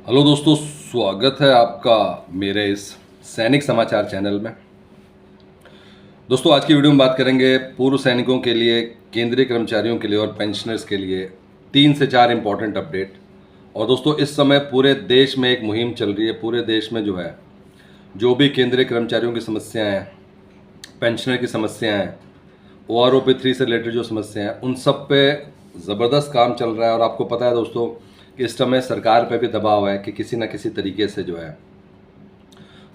Hello दोस्तों, स्वागत है आपका मेरे इस सैनिक समाचार चैनल में। दोस्तों, आज की वीडियो में बात करेंगे पूर्व सैनिकों के लिए, केंद्रीय कर्मचारियों के लिए और पेंशनर्स के लिए 3 से 4 इम्पॉर्टेंट अपडेट। और दोस्तों, इस समय पूरे देश में एक मुहिम चल रही है। पूरे देश में जो है, जो भी केंद्रीय कर्मचारियों की समस्याएँ हैं, पेंशनर की समस्याएँ हैं, OROP 3 से रिलेटेड जो समस्याएँ हैं, उन सब पे ज़बरदस्त काम चल रहा है। और आपको पता है दोस्तों कि इस समय सरकार पे भी दबाव है कि किसी न किसी तरीके से जो है,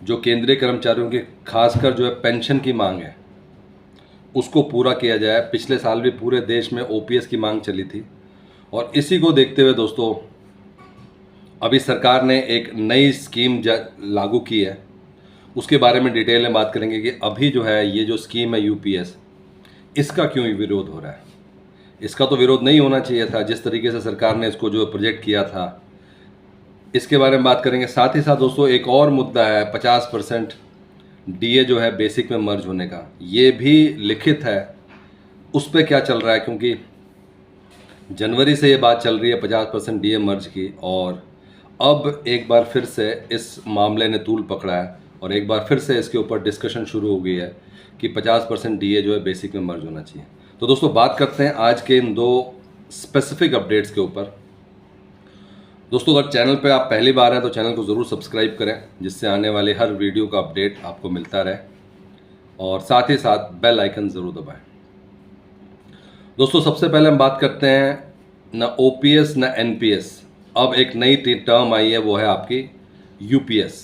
जो केंद्रीय कर्मचारियों की खासकर जो है पेंशन की मांग है, उसको पूरा किया जाए। पिछले साल भी पूरे देश में OPS की मांग चली थी और इसी को देखते हुए दोस्तों अभी सरकार ने एक नई स्कीम लागू की है। उसके बारे में डिटेल में बात करेंगे कि अभी जो है ये जो स्कीम है UPS, इसका क्यों विरोध हो रहा है। इसका तो विरोध नहीं होना चाहिए था, जिस तरीके से सरकार ने इसको जो प्रोजेक्ट किया था, इसके बारे में बात करेंगे। साथ ही साथ दोस्तों एक और मुद्दा है 50% DA जो है बेसिक में मर्ज होने का, ये भी लिखित है। उस पर क्या चल रहा है, क्योंकि जनवरी से ये बात चल रही है 50% DA मर्ज की, और अब एक बार फिर से इस मामले ने तूल पकड़ा है और एक बार फिर से इसके ऊपर डिस्कशन शुरू हो गई है कि 50% DA जो है बेसिक में मर्ज होना चाहिए। तो दोस्तों बात करते हैं आज के इन 2 स्पेसिफिक अपडेट्स के ऊपर। दोस्तों, अगर चैनल पे आप पहली बार हैं तो चैनल को ज़रूर सब्सक्राइब करें, जिससे आने वाले हर वीडियो का अपडेट आपको मिलता रहे, और साथ ही साथ बेल आइकन ज़रूर दबाएं। दोस्तों, सबसे पहले हम बात करते हैं ना OPS ना NPS। अब एक नई टर्म आई है, वो है आपकी UPS।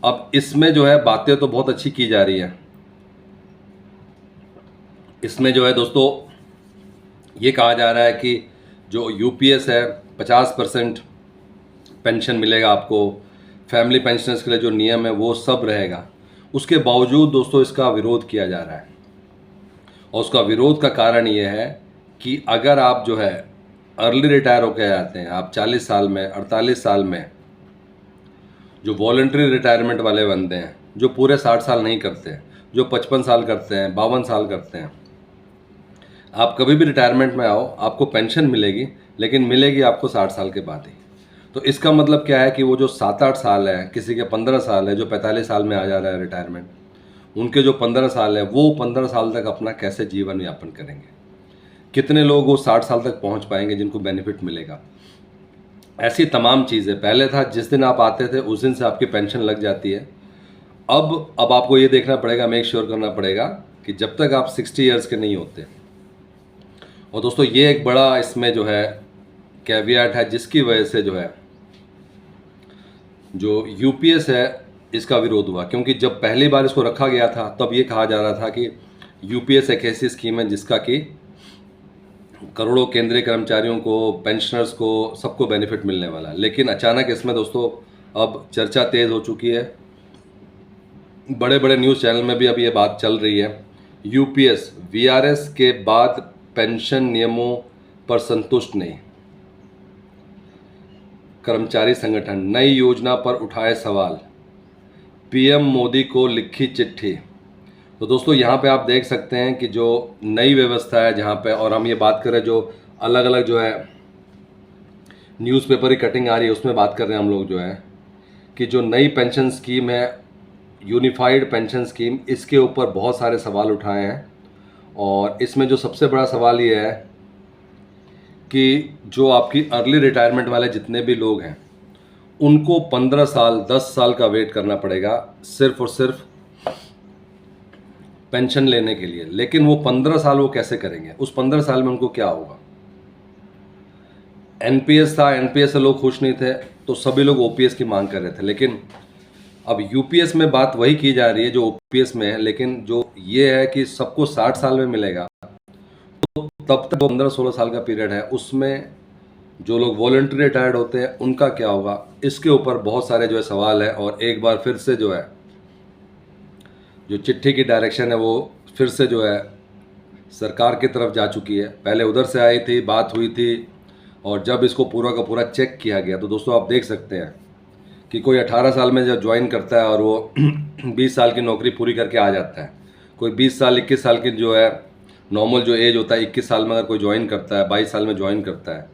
अब इसमें जो है बातें तो बहुत अच्छी की जा रही हैं। इसमें जो है दोस्तों ये कहा जा रहा है कि जो UPS है 50% पेंशन मिलेगा आपको, फैमिली पेंशनर्स के लिए जो नियम है वो सब रहेगा। उसके बावजूद दोस्तों इसका विरोध किया जा रहा है, और उसका विरोध का कारण ये है कि अगर आप जो है अर्ली रिटायर होकर जाते हैं, आप 40 साल में, 48 साल में, जो वॉलंटरी रिटायरमेंट वाले बंदे हैं, जो पूरे 60 साल नहीं करते हैं, जो 55 साल करते हैं, 52 साल करते हैं, आप कभी भी रिटायरमेंट में आओ, आपको पेंशन मिलेगी, लेकिन मिलेगी आपको 60 साल के बाद ही। तो इसका मतलब क्या है कि वो जो 7-8 साल है, किसी के 15 साल है, जो 45 साल में आ जा रहा है रिटायरमेंट, उनके जो 15 साल है, वो 15 साल तक अपना कैसे जीवन यापन करेंगे। कितने लोग वो 60 साल तक पहुंच पाएंगे जिनको बेनिफिट मिलेगा। ऐसी तमाम चीज़ें। पहले था जिस दिन आप आते थे उस दिन से आपकी पेंशन लग जाती है। अब आपको ये देखना पड़ेगा, मेक श्योर करना पड़ेगा कि जब तक आप 60 ईयर्स के नहीं होते। और दोस्तों ये एक बड़ा इसमें जो है कैवियट है, जिसकी वजह से जो है जो UPS है इसका विरोध हुआ। क्योंकि जब पहली बार इसको रखा गया था तब ये कहा जा रहा था कि UPS एक ऐसी स्कीम है जिसका कि करोड़ों केंद्रीय कर्मचारियों को, पेंशनर्स को, सबको बेनिफिट मिलने वाला है। लेकिन अचानक इसमें दोस्तों अब चर्चा तेज़ हो चुकी है। बड़े बड़े न्यूज़ चैनल में भी अब ये बात चल रही है। UPS VRS के बाद पेंशन नियमों पर संतुष्ट नहीं, कर्मचारी संगठन नई योजना पर उठाए सवाल, PM मोदी को लिखी चिट्ठी। तो दोस्तों यहाँ पे आप देख सकते हैं कि जो नई व्यवस्था है जहाँ पे, और हम ये बात करें जो अलग अलग जो है न्यूज़पेपर की कटिंग आ रही है, उसमें बात कर रहे हैं हम लोग जो है कि जो नई पेंशन स्कीम है, यूनिफाइड पेंशन स्कीम, इसके ऊपर बहुत सारे सवाल उठाए हैं। और इसमें जो सबसे बड़ा सवाल ये है कि जो आपकी अर्ली रिटायरमेंट वाले जितने भी लोग हैं, उनको 15 साल, 10 साल का वेट करना पड़ेगा सिर्फ और सिर्फ पेंशन लेने के लिए। लेकिन वो 15 साल वो कैसे करेंगे? उस 15 साल में उनको क्या होगा? NPS था, NPS से लोग खुश नहीं थे, तो सभी लोग OPS की मांग कर रहे थे। लेकिन अब UPS में बात वही की जा रही है जो OPS में है, लेकिन जो ये है कि सबको 60 साल में मिलेगा, तो तब तक 15-16 साल का पीरियड है, उसमें जो लोग वॉलंटरी रिटायर्ड होते हैं उनका क्या होगा? इसके ऊपर बहुत सारे जो है सवाल है। और एक बार फिर से जो है जो चिट्ठी की डायरेक्शन है वो फिर से जो है सरकार की तरफ जा चुकी है। पहले उधर से आई थी, बात हुई थी, और जब इसको पूरा का पूरा चेक किया गया तो दोस्तों आप देख सकते हैं कि कोई 18 साल में जब ज्वाइन करता है और वो 20 साल की नौकरी पूरी करके आ जाता है। कोई 20 साल, 21 साल की जो है नॉर्मल जो एज होता है, 21 साल में अगर कोई ज्वाइन करता है, 22 साल में ज्वाइन करता है,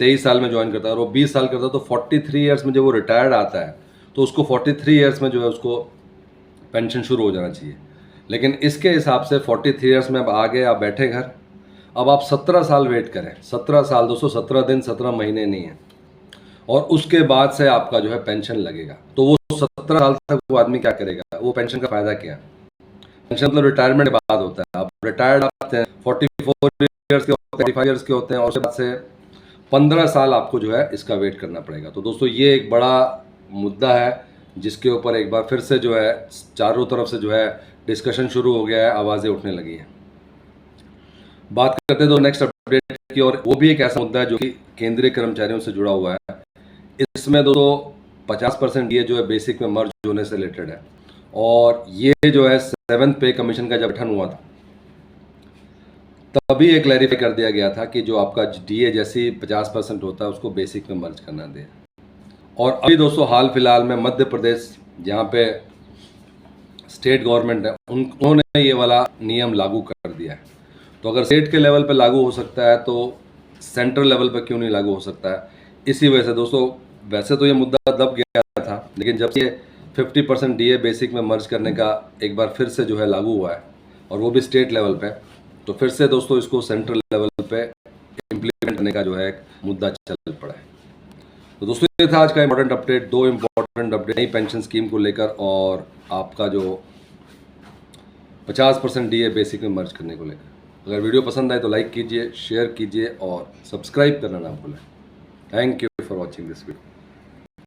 23 साल में ज्वाइन करता है और वो 20 साल करता है, तो 43 ईयर्स में जब वो रिटायर्ड आता है तो उसको 43 ईयर्स में जो है उसको पेंशन शुरू हो जाना चाहिए। लेकिन इसके हिसाब से 43 ईयर्स में अब आगे आप बैठे घर, अब आप 17 साल वेट करें। 17 साल दोस्तों, 17 दिन 17 महीने नहीं है, और उसके बाद से आपका जो है पेंशन लगेगा। तो वो 17 साल तक वो आदमी क्या करेगा, वो पेंशन का फायदा क्या? पेंशन मतलब रिटायरमेंट के बाद होता है। आप रिटायर्ड आते हैं 44 ईयर्स के होते हैं, 45 ईयर्स के होते हैं, और उसके बाद से 15 साल आपको जो है इसका वेट करना पड़ेगा। तो दोस्तों ये एक बड़ा मुद्दा है जिसके ऊपर एक बार फिर से जो है चारों तरफ से जो है डिस्कशन शुरू हो गया है, आवाज़ें उठने लगी हैं। बात करते हैं तो नेक्स्ट अपडेट की, और वो भी एक ऐसा मुद्दा है जो कि केंद्रीय कर्मचारियों से जुड़ा हुआ है। इसमें दोस्तों 50% ये जो है बेसिक में मर्ज होने से रिलेटेड है, और ये जो है 7th पे कमीशन का जब गठन हुआ था तभी एक क्लैरिफाई कर दिया गया था कि जो आपका डीए जैसी 50% होता है उसको बेसिक में मर्ज करना दे। और अभी दोस्तों हाल फिलहाल में मध्य प्रदेश, जहाँ पे स्टेट गवर्नमेंट है, उन्होंने ये वाला नियम लागू कर दिया है। तो अगर स्टेट के लेवल पे लागू हो सकता है तो सेंट्रल लेवल पे क्यों नहीं लागू हो सकता है? इसी वजह से दोस्तों, वैसे तो ये मुद्दा दब गया था, लेकिन जब ये 50% डीए बेसिक में मर्ज करने का एक बार फिर से जो है लागू हुआ है, और वो भी स्टेट लेवल पे, तो फिर से दोस्तों इसको सेंट्रल लेवल पे इम्प्लीमेंट करने का जो है एक मुद्दा चल पड़ा है। तो दोस्तों ये था आज का इंपॉर्टेंट अपडेट, 2 इंपॉर्टेंट अपडेट नई पेंशन स्कीम को लेकर, और आपका जो 50% डीए बेसिक में मर्ज करने को लेकर। अगर वीडियो पसंद आए तो लाइक कीजिए, शेयर कीजिए और सब्सक्राइब करना ना भूलें। Thank you for watching this video.